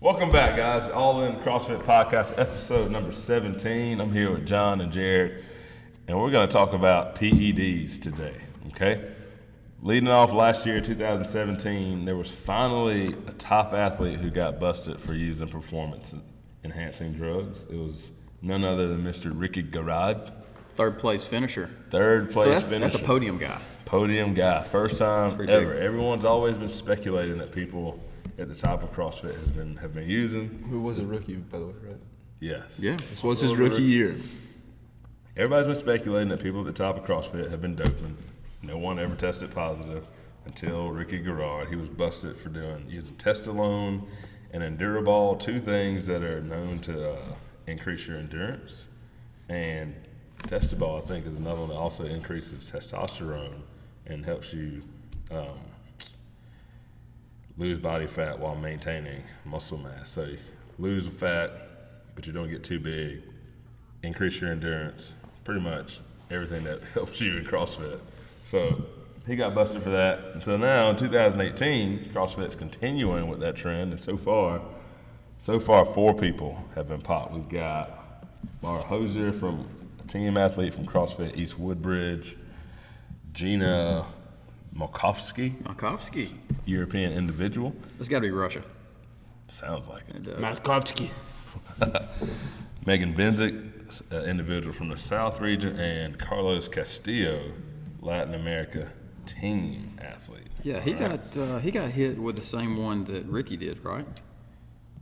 Welcome back, guys. All In CrossFit Podcast, episode number 17. I'm here with John and Jared, and we're going to talk about PEDs today, okay? Leading off last year, 2017, there was finally a top athlete who got busted for using performance-enhancing drugs. It was none other than Mr. Ricky Garage. Third place finisher. Finisher. That's a podium guy. Podium guy. First time ever. Big. Everyone's always been speculating that people at the top of CrossFit have been using. Who was a rookie, by the way, right? Yes. Yeah. This was his rookie year. Everybody's been speculating that people at the top of CrossFit have been doping. No one ever tested positive until Ricky Garage. He was busted for using Testalone and Endurobol, two things that are known to increase your endurance. And Testabol, I think, is another one that also increases testosterone and helps you lose body fat while maintaining muscle mass. So you lose fat, but you don't get too big. Increase your endurance. Pretty much everything that helps you in CrossFit. So he got busted for that. And so now in 2018, CrossFit's continuing with that trend. And so far 4 people have been popped. We've got Laura Hosier, from a team athlete from CrossFit East Woodbridge, Gina Malkovsky, European individual. It's got to be Russia. Sounds like it. It does. Malkovsky. Megan Benzik, individual from the South region, and Carlos Castillo, Latin America team athlete. Yeah, he got hit with the same one that Ricky did, right?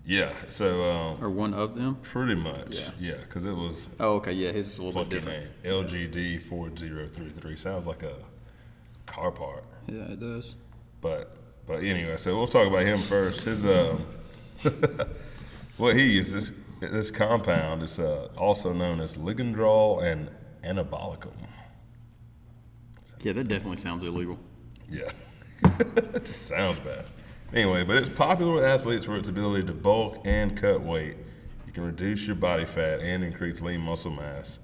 Yeah, so Or one of them. pretty much, yeah, because it was Oh, okay, yeah, his is a little bit fucking different. LGD 4033. Sounds like a car part. Yeah, it does. But anyway, so we'll talk about him first. His what he uses, this compound is also known as ligandrol and anabolicum. Yeah, that definitely sounds illegal. Yeah, it just sounds bad. Anyway, but it's popular with athletes for its ability to bulk and cut weight. You can reduce your body fat and increase lean muscle mass,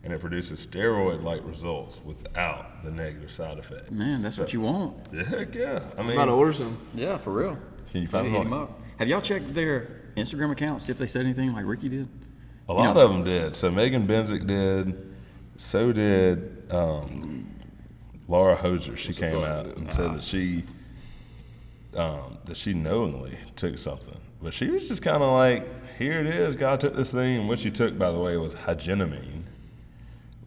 and it produces steroid-like results without the negative side effects. Man, that's what you want. Yeah, heck yeah. I mean, I'm about to order some. Yeah, for real. Can you Gotta find hit them? him up. Have y'all checked their Instagram accounts, see if they said anything like Ricky did? A lot of them did. So Megan Benzik did. So did Laura Hosier. She came out and said that she knowingly took something, but she was just kind of like, "Here it is. God took this thing." And what she took, by the way, was hygienamine,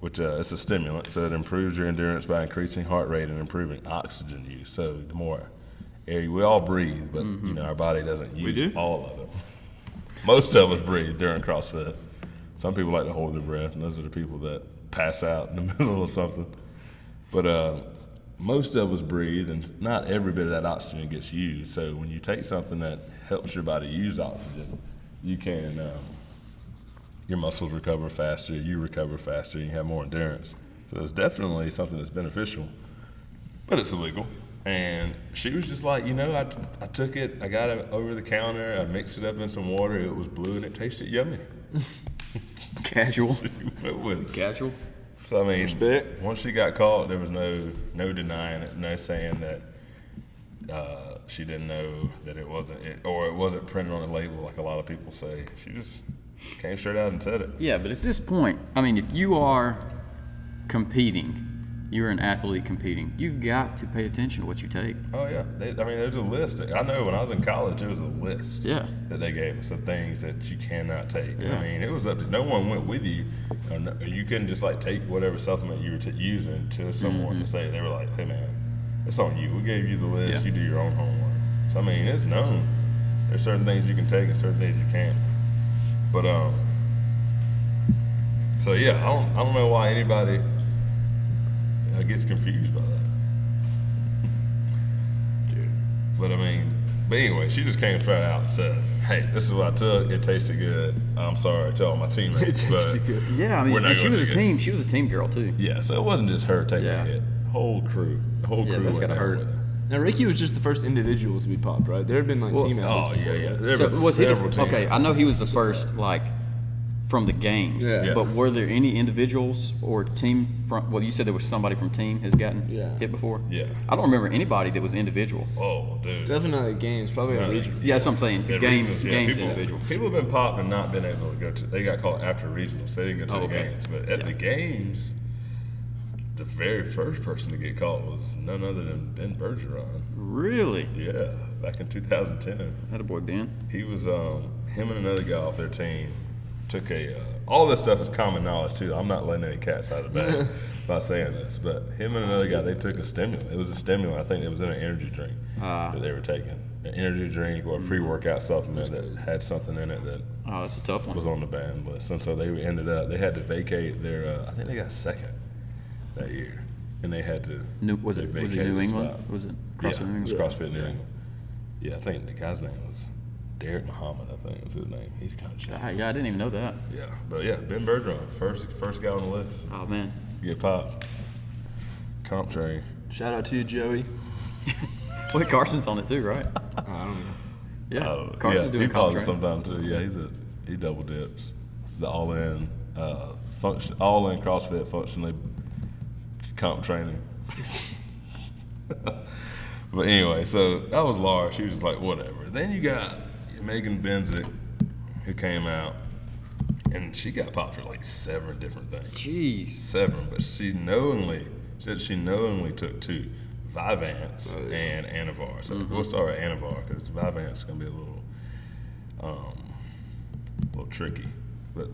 which it's a stimulant, so it improves your endurance by increasing heart rate and improving oxygen use. So the more air we all breathe, but our body doesn't use all of it. Most of us breathe during CrossFit. Some people like to hold their breath, and those are the people that pass out in the middle of something. But most of us breathe, and not every bit of that oxygen gets used. So when you take something that helps your body use oxygen, you can, your muscles recover faster, you recover faster, and you have more endurance. So it's definitely something that's beneficial, but it's illegal. And she was just like, I took it, I got it over the counter, I mixed it up in some water, it was blue, and it tasted yummy. Casual. She went with it. Casual. So I mean, Respect. once she got caught, there was no denying it, no saying that she didn't know that it wasn't it, or it wasn't printed on the label like a lot of people say. She just came straight out and said it. Yeah, but at this point, I mean, if you are competing, you're an athlete competing, you've got to pay attention to what you take. Oh yeah, there's a list. I know when I was in college, there was a list that they gave us of things that you cannot take. Yeah. I mean, it was up to no one went with you. You couldn't just like take whatever supplement you were using to someone to say. They were like, "Hey man, it's on you. We gave you the list. Yeah. You do your own homework." So I mean, it's known. There's certain things you can take and certain things you can't. But so yeah, I don't know why anybody gets confused by that. But anyway, she just came straight out and said, "Hey, this is what I took. It tasted good. I'm sorry to all my teammates." It tasted good. Yeah, I mean, and she was a team. She was a team girl too. Yeah, so it wasn't just her taking a hit. The whole crew that's gotta went down hurt. with it. Now, Ricky was just the first individual to be popped, right? There had been like team Oh athletes before. yeah. There So were was he several teams. okay? I know he was the first from the games. Yeah. But were there any individuals or team from? Well, you said there was somebody from team has gotten hit before. Yeah. I don't remember anybody that was individual. Oh, dude. Definitely games, probably a regional. Yeah, that's what I'm saying. Yeah, Games, regionals, yeah. games, people, individual. People have been popped and not been able to go to. They got called after regionals. They didn't go to the okay. games. But at the games, the very first person to get caught was none other than Ben Bergeron. Really? Yeah, back in 2010. That a boy, Ben. He was him and another guy off their team took a. All this stuff is common knowledge too. I'm not letting any cats out of the bag by saying this, but him and another guy, they took a stimulant. It was a stimulant. I think it was in an energy drink that they were taking. An energy drink or a pre-workout supplement that had something in it that that's a tough one. was on the ban list. And so they ended up, they had to vacate their, I think they got second that year. And they had to. Was it New England? Was it CrossFit New England? It was CrossFit New England. Yeah, I think the guy's name was Derek Muhammad, I think was his name. He's kind of changed. Yeah, I didn't even know that. Yeah, but yeah, Ben Bergeron, first guy on the list. Oh, man. Get popped. Comp train. Shout out to you, Joey. Well, Carson's on it too, right? I don't know. Yeah, Carson's doing he calls comp it training. sometimes too. Yeah, he double dips. The all-in CrossFit functionally comp training. But anyway, so that was Laura. She was just like, whatever. Then you got Megan Benzick, who came out, and she got popped for like 7 different things. Jeez. 7, but she knowingly took 2, Vyvanse and Anavar. So we'll start with Anavar because Vyvanse is going to be a little tricky. But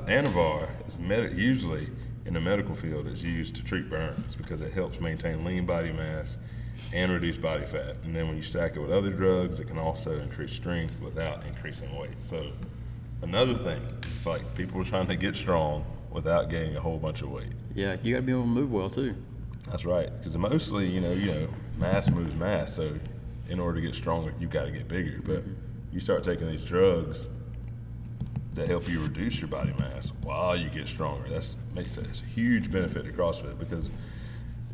Anavar is usually in the medical field is used to treat burns because it helps maintain lean body mass and reduce body fat. And then when you stack it with other drugs, it can also increase strength without increasing weight. So another thing, it's like people are trying to get strong without gaining a whole bunch of weight. Yeah, you got to be able to move well too. That's right, because mostly, you know, mass moves mass. So in order to get stronger, you got to get bigger. But you start taking these drugs that help you reduce your body mass while you get stronger. That makes a huge benefit to CrossFit because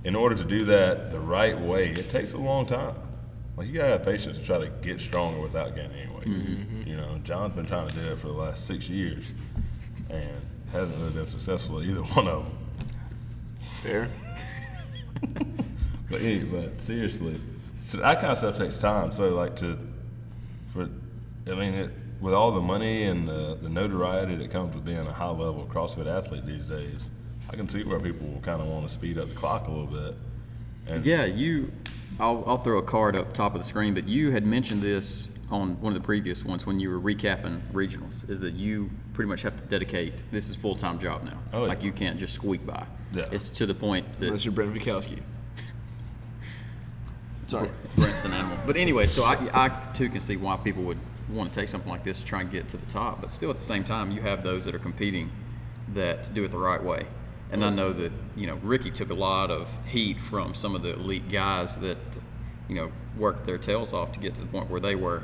in order to do that the right way, it takes a long time. Like you gotta have patience to try to get stronger without gaining any weight. You know, John's been trying to do it for the last 6 years and hasn't really been successful at either one of them. Fair. But seriously, so that kind of stuff takes time. So like with all the money and the notoriety that comes with being a high-level CrossFit athlete these days, I can see where people will kind of want to speed up the clock a little bit. And Yeah, I'll throw a card up top of the screen, but you had mentioned this on one of the previous ones when you were recapping regionals, is that you pretty much have to dedicate, this is a full-time job now. Oh, yeah. Like you can't just squeak by. Yeah. It's to the point that Unless you're Brent Vikowski. Sorry. Brent's an animal. But anyway, so I too can see why people would want to take something like this to try and get to the top. But still at the same time, you have those that are competing that do it the right way. And I know that, Ricky took a lot of heat from some of the elite guys that, worked their tails off to get to the point where they were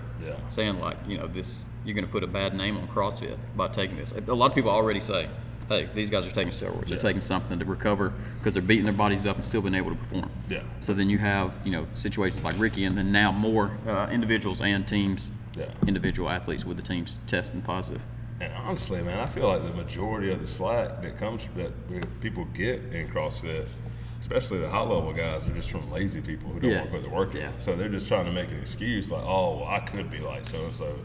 saying like, this, you're going to put a bad name on CrossFit by taking this. A lot of people already say, hey, these guys are taking steroids. They're taking something to recover because they're beating their bodies up and still being able to perform. Yeah. So then you have, situations like Ricky and then now more individuals and teams, individual athletes with the teams testing positive. And honestly, man, I feel like the majority of the slack that people get in CrossFit, especially the high-level guys, are just from lazy people who don't want to put the work in. Yeah. So they're just trying to make an excuse like, oh, well, I could be like so-and-so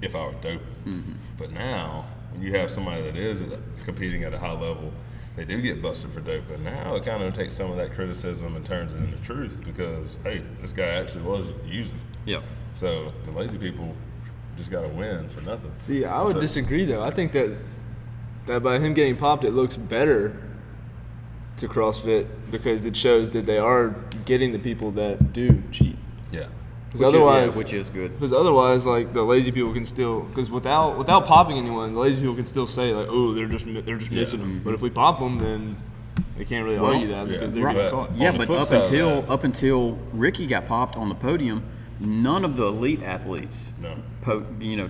if I were doping. But now, when you have somebody that is competing at a high level, they do get busted for doping. Now it kind of takes some of that criticism and turns it into truth because, hey, this guy actually was using. Yep. So the lazy people just got to win for nothing. See, I would disagree though. I think that by him getting popped, it looks better to CrossFit because it shows that they are getting the people that do cheat. Yeah. Because which is good. Because otherwise, like the lazy people can still, because without popping anyone, the lazy people can still say like, oh, they're just missing them. But if we pop them, then they can't really argue that because they're getting caught. Yeah, On the but flip up side of that- until Ricky got popped on the podium, none of the elite athletes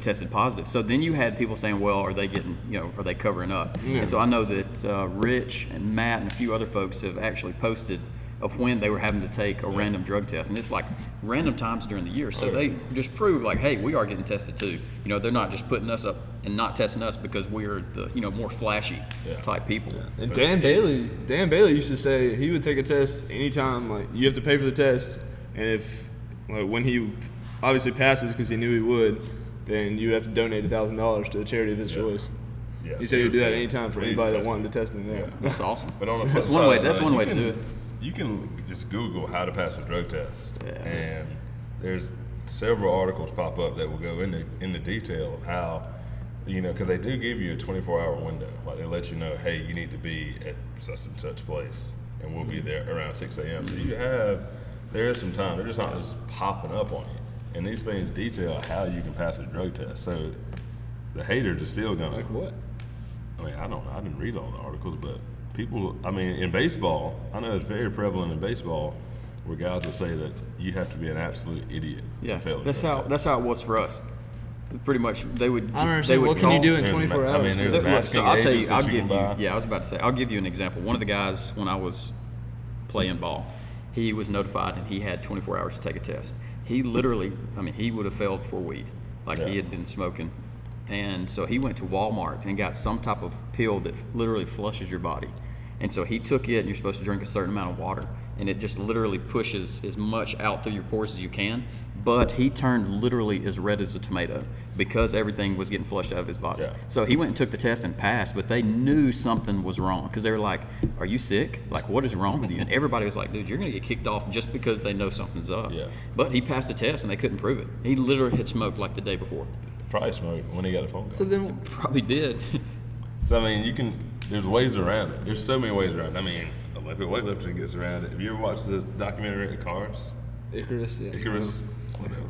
tested positive. So then you had people saying, well, are they getting, are they covering up? Yeah. And so I know that Rich and Matt and a few other folks have actually posted of when they were having to take a random drug test, and it's like random times during the year. So they just prove like, hey, we are getting tested too. You know, they're not just putting us up and not testing us because we're the more flashy type people. Yeah. And Dan Bailey used to say he would take a test anytime. Like, you have to pay for the test, and if when he obviously passes because he knew he would, then you have to donate $1,000 to a charity of his choice. Yeah, He said he would do that anytime for anybody that wanted to test him there. That's awesome. But on the that's flip one side way. of That's that, one you way to can- do it. You can just Google how to pass a drug test, Yeah. and there's several articles pop up that will go into detail of how, because they do give you a 24-hour window. Like, they let you know, hey, you need to be at such and such place, and we'll be there around 6 a.m. So there is some time. They're just not just popping up on you. And these things detail how you can pass a drug test. So the haters are still going to. Like what? I mean, I don't know. I didn't read all the articles, but people, in baseball, I know it's very prevalent in baseball where guys will say that you have to be an absolute idiot to fail a that's drug how test. that's how it was for us. Pretty much, they would. I don't They understand. would What can you call- do in There's 24 ma- I hours? mean, there's dude? masking So I'll tell you. agents that I'll you give can you. buy. Yeah, I was about to say. I'll give you an example. One of the guys when I was playing ball, he was notified and he had 24 hours to take a test. He literally, he would have failed for weed, like he had been smoking, and so he went to Walmart and got some type of pill that literally flushes your body. And so he took it, and you're supposed to drink a certain amount of water, and it just literally pushes as much out through your pores as you can. But he turned literally as red as a tomato because everything was getting flushed out of his body. Yeah. So he went and took the test and passed, but they knew something was wrong because they were like, "Are you sick? Like, what is wrong with you?" And everybody was like, "Dude, you're gonna get kicked off just because they know something's up." Yeah. But he passed the test, and they couldn't prove it. He literally had smoked like the day before. Probably smoked when he got a phone call. So then, Probably did. So, there's ways around it. There's so many ways around it. Olympic weightlifting gets around it. Have you ever watched the documentary Cars? Icarus. Yeah. Icarus? Whatever.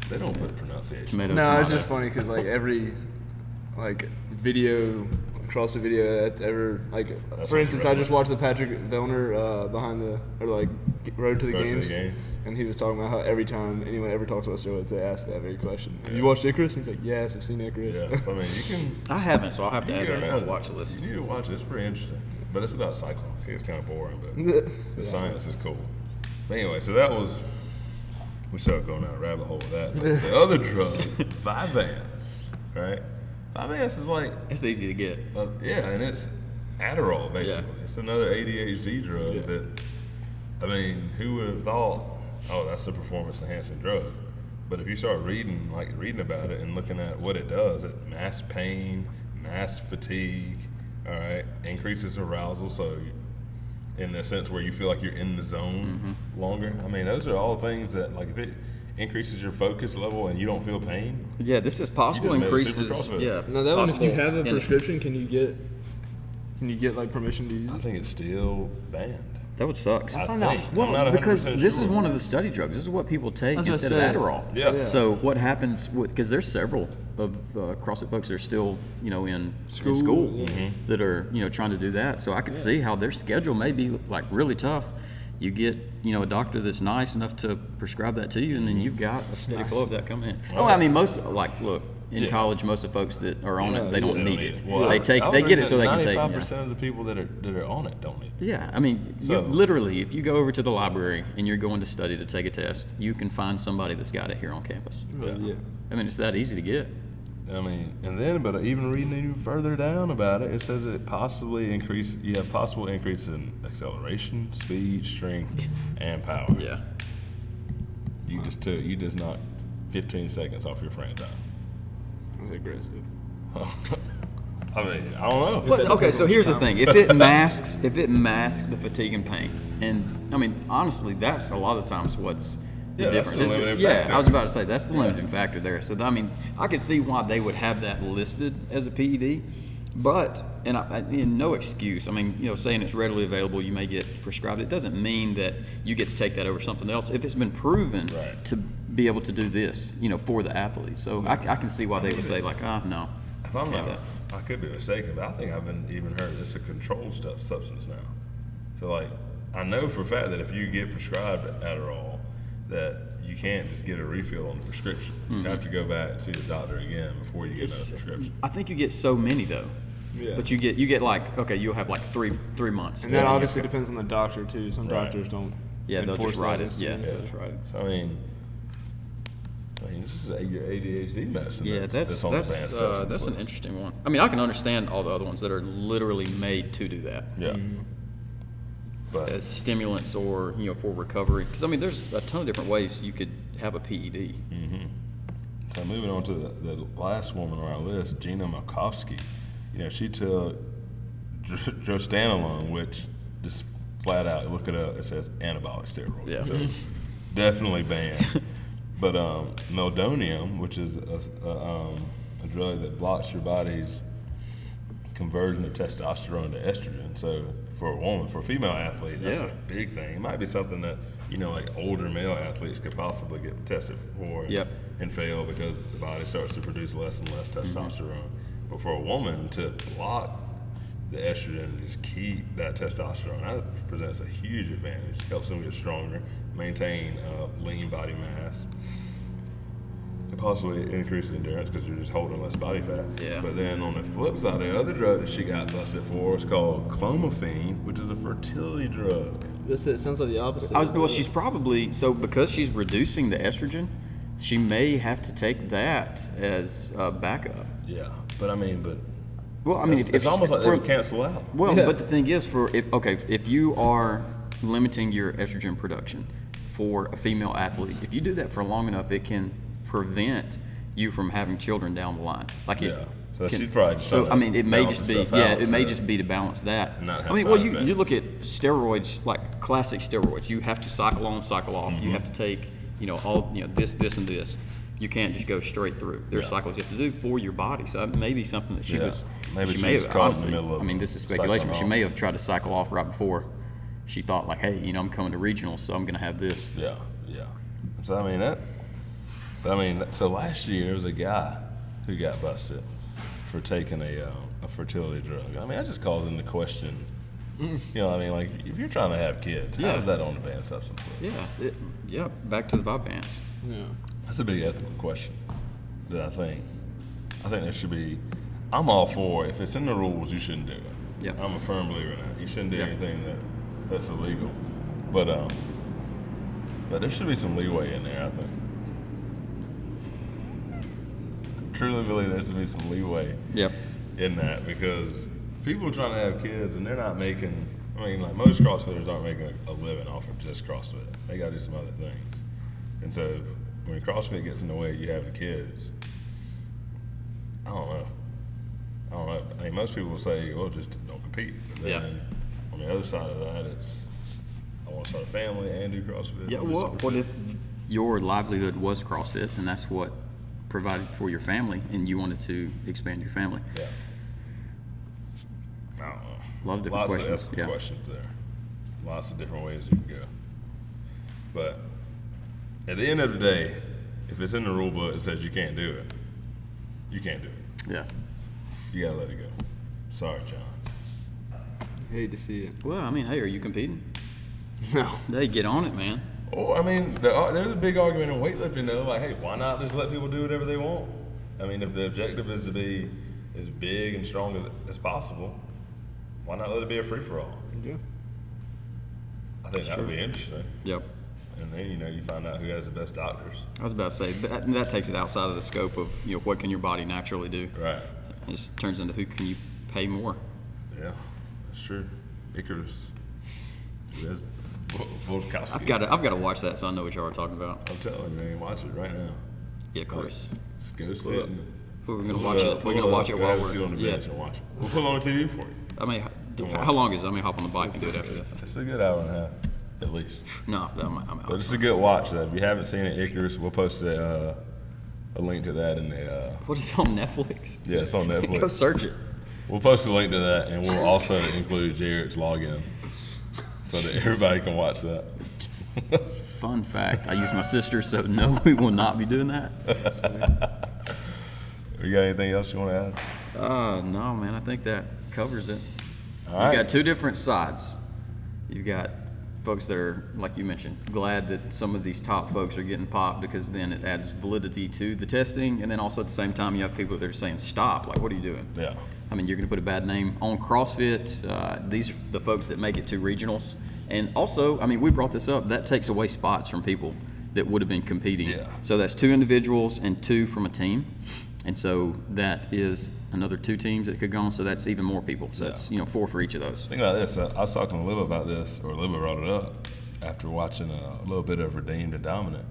They don't put pronunciation. Tomato. No, tomato. it's just funny because every video, CrossFit video that's ever That's for what instance, you I just watched the Patrick Vellner behind the Road to the Road to the Games, Games. and he was talking about how every time anyone ever talks about steroids, they ask that very question. Yeah. You watched Icarus? And he's like, yes, I've seen Icarus. Yeah, so, you can. I haven't, so I'll have to you add can that get to around my it. watch list. You need to watch it. It's pretty interesting. But it's about cycling. I think it's kind of boring, but the science is cool. But anyway, so that was. We started going down a rabbit hole with that. But the other drug, Vyvanse, right? Vyvanse is like, It's easy to get. and it's Adderall, basically. Yeah. It's another ADHD drug that, who would have thought, oh, that's a performance-enhancing drug. But if you start reading about it and looking at what it does, it masks pain, masks fatigue, all right, increases arousal, so in the sense where you feel like you're in the zone longer. Those are all things that, if it increases your focus level and you don't feel pain, Yeah, this is possible You just made a super increases. CrossFit. Yeah. Now that one, if you possible have a in- prescription, can you get permission to use I it? think it's still banned. That would suck. I find think. out. I'm Well, not because 100% this is sure. one of the study drugs. This is what people take I was instead gonna of say. Adderall. Yeah. So what happens? Because there's several of CrossFit folks that are still, in school that are, trying to do that. So I could see how their schedule may be really tough. You get, a doctor that's nice enough to prescribe that to you, and then you've got a steady flow of that coming in. Oh, most look. In college, most of the folks that are on it, they don't need it. Well, They get it so they can take it. 95% of the people that are on it don't need it. Yeah, So- literally, if you go over to the library and you're going to study to take a test, you can find somebody that's got it here on campus. Yeah. It's that easy to get. But even reading even further down about it, it says that you have possible increase in acceleration, speed, strength, and power. Yeah. You just knocked 15 seconds off your frame time. That's aggressive. I don't know. But, okay, so here's the thing: if it masks the fatigue and pain, and honestly, that's a lot of times what's the Yeah, that's difference. the limiting Yeah, factor. I was about to say that's the limiting factor there. So I could see why they would have that listed as a PED, but no excuse. Saying it's readily available, you may get prescribed. It doesn't mean that you get to take that over something else if it's been proven Right. to be able to do this, for the athlete. So I can see why they would say no. If I'm can't not, have that. I could be mistaken, but I think I've even heard it's a controlled substance now. So I know for a fact that if you get prescribed Adderall, that you can't just get a refill on the prescription. You have to go back and see the doctor again before you get another prescription. I think you get so many though. Yeah. But you get like, okay, you'll have like three months. And that obviously depends on the doctor too. Some Right. doctors don't. Yeah, they'll enforce just write that it. Yeah, they'll just write it. So, I mean, this is your ADHD medicine. Yeah, that's on advanced substance an list. interesting one. I mean, I can understand all the other ones that are literally made to do that. Yeah. But As stimulants or for recovery, because I mean, there's a ton of different ways you could have a PED. so moving on to the last woman on our list, Gina Malkowski. She took drostanolone, which just flat out, look it up, it says anabolic steroid. Yeah. So it's definitely banned. But meldonium, which is a drug that blocks your body's conversion of testosterone to estrogen. So for a woman, for a female athlete, that's a big thing. It might be something that like older male athletes could possibly get tested for and fail because the body starts to produce less and less testosterone. But for a woman to block the estrogen and just keep that testosterone, that presents a huge advantage. Helps them get stronger, maintain lean body mass, and possibly increase endurance because you're just holding less body fat. Yeah. But then on the flip side, the other drug that she got busted for is called clomiphene, which is a fertility drug. It sounds like the opposite. Well, she's probably because she's reducing the estrogen, she may have to take that as backup. Yeah, but I mean, Well, I mean, it's almost like they would cancel out. Well, but the thing is, if you are limiting your estrogen production for a female athlete, if you do that for long enough, it can prevent you from having children down the line. Like So she'd probably just so I mean, it may balance just be itself out it may to just be to balance that. and not have I mean, well, side you effects. look at steroids, like classic steroids. You have to cycle on, cycle off. You have to take all this, and this. You can't just go straight through. There's cycles you have to do for your body. So it may be something that she was. Maybe she she may was have caught in the honestly. middle of I mean, this is speculation, but she cycling may have tried to cycle off right before. She thought like, hey, I'm coming to regionals, so I'm going to have this. Yeah. So so last year there was a guy who got busted for taking a fertility drug. I mean, that just calls into question. Like if you're trying to have kids, how is that on a banned substance list? Yeah. Back to the vibe bands. Yeah. That's a big ethical question that I think there should be. I'm all for if it's in the rules, you shouldn't do it. Yeah. I'm a firm believer in that. You shouldn't do Yeah. anything that's illegal. But there should be some leeway in there, I think. I truly believe there should be some leeway Yep. in that because people are trying to have kids and they're not making, like most CrossFitters aren't making a living off of just CrossFit. They got to do some other things. And so when CrossFit gets in the way of you having kids, I don't know. I mean, most people will say, well, just don't compete. But then on the other side of that, it's, I want to start a family and do CrossFit. Yeah, what if your livelihood was CrossFit and that's what provided for your family and you wanted to expand your family? Yeah. I don't know. A lot of different Lots questions. of ethical questions there. Lots of different ways you can go. But at the end of the day, if it's in the rule book that says you can't do it, you can't do it. Yeah. You gotta let it go. Sorry, John. Hate to see it. Well, I mean, hey, are you competing? No. Hey, get on it, man. Oh, I mean, there's a big argument in weightlifting, though. Like, hey, why not just let people do whatever they want? I mean, if the objective is to be as big and strong as possible, why not let it be a free-for-all? Yeah. I think that would be interesting. Yep. And then, you find out who has the best doctors. I was about to say, that takes it outside of the scope of, what can your body naturally do. Right. It just turns into who can you pay more. Yeah, that's true. Icarus. Who has Volkowski. I've got to watch that so I know what y'all are talking about. I'm telling you, man, watch it right now. Yeah, of course. Let's go sit and We're gonna watch it. We're gonna watch it while sit on the we're. bench and watch it. We'll put it on the TV for you. I mean, how long is it? I mean, hop on the bike and do it after this. It's a good hour and a half, at least. No, I'm out. But it's a good watch. Though. If you haven't seen it, Icarus, we'll post a link to that in the. What is it on Netflix? Yeah, it's on Go Netflix. search it. We'll post a link to that, and we'll also include Jared's login so that everybody can watch that. Fun fact: I use my sister, so no, we will not be doing that. You got anything else you want to add? No, man. I think that covers it. All You've right. got two different sides. You've got folks that are, like you mentioned, glad that some of these top folks are getting popped, because then it adds validity to the testing. And then also at the same time, you have people that are saying, stop, like, what are you doing? Yeah. I mean, you're going to put a bad name on CrossFit. These are the folks that make it to regionals. And also, I mean, we brought this up, that takes away spots from people that would have been competing. Yeah. So that's 2 individuals and 2 from a team. And so that is another 2 teams that could go on. So that's even more people. So that's, 4 for each of those. Think about this. I was talking a little about this, or a little bit brought it up after watching a little bit of Redeemed and Dominant.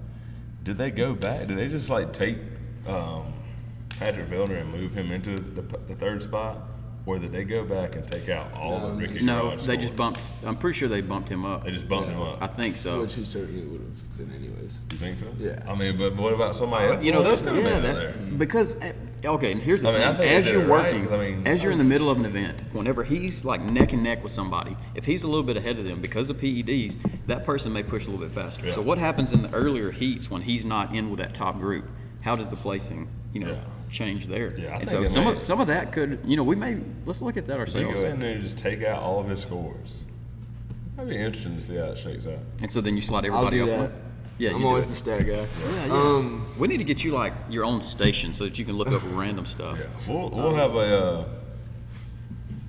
Did they go back? Did they just like take Patrick Vilner and move him into the 3rd spot? Or did they go back and take out all the Ricky No, Garage they just scores? bumped. I'm pretty sure they bumped him up. They just bumped him up. I think so. Which he certainly would have been anyways. You think so? Yeah. I mean, but what about somebody else? Those kind of there. Because okay, and here's the I mean, I thing: think as they you're did it right, working, 'cause I mean, as you're in the middle of an event, whenever he's like neck and neck with somebody, if he's a little bit ahead of them because of PEDs, that person may push a little bit faster. Yeah. So what happens in the earlier heats when he's not in with that top group? How does the placing, change there? Yeah, I and think so it may. some of that could, let's look at that You ourselves. go in there and just take out all of his scores. That'd be interesting to see how it shakes out. And so then you slide I'll everybody do up that. one. Yeah, I'm you always do the it. stat guy. Yeah. We need to get you like your own station so that you can look up random stuff. Yeah, we'll have a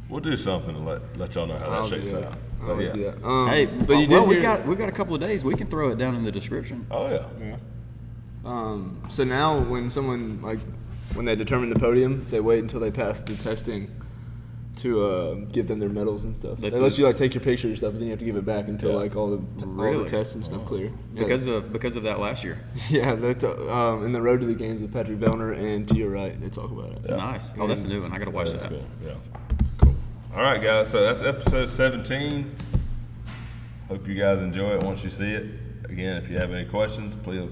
we'll do something to let y'all know how I'll that shakes do that. out. I'll But do yeah. that. Hey, but you did we've hear- got a couple of days. We can throw it down in the description. Oh yeah. So now when someone when they determine the podium, they wait until they pass the testing to give them their medals and stuff. They They let you take your picture and stuff, but then you have to give it back until Yeah. all the Really? tests and stuff clear. Yeah. Because of that last year. Yeah, that in the Road to the Games with Patrick Vellner and to your right, they talk about it. Yeah. Nice. Oh, that's a new one. I gotta watch That's that. cool. Yeah. Cool. All right, guys. So that's episode 17. Hope you guys enjoy it once you see it. Again, if you have any questions, please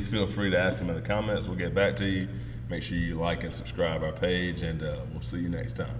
feel free to ask them in the comments. We'll get back to you. Make sure you like and subscribe our page, and we'll see you next time.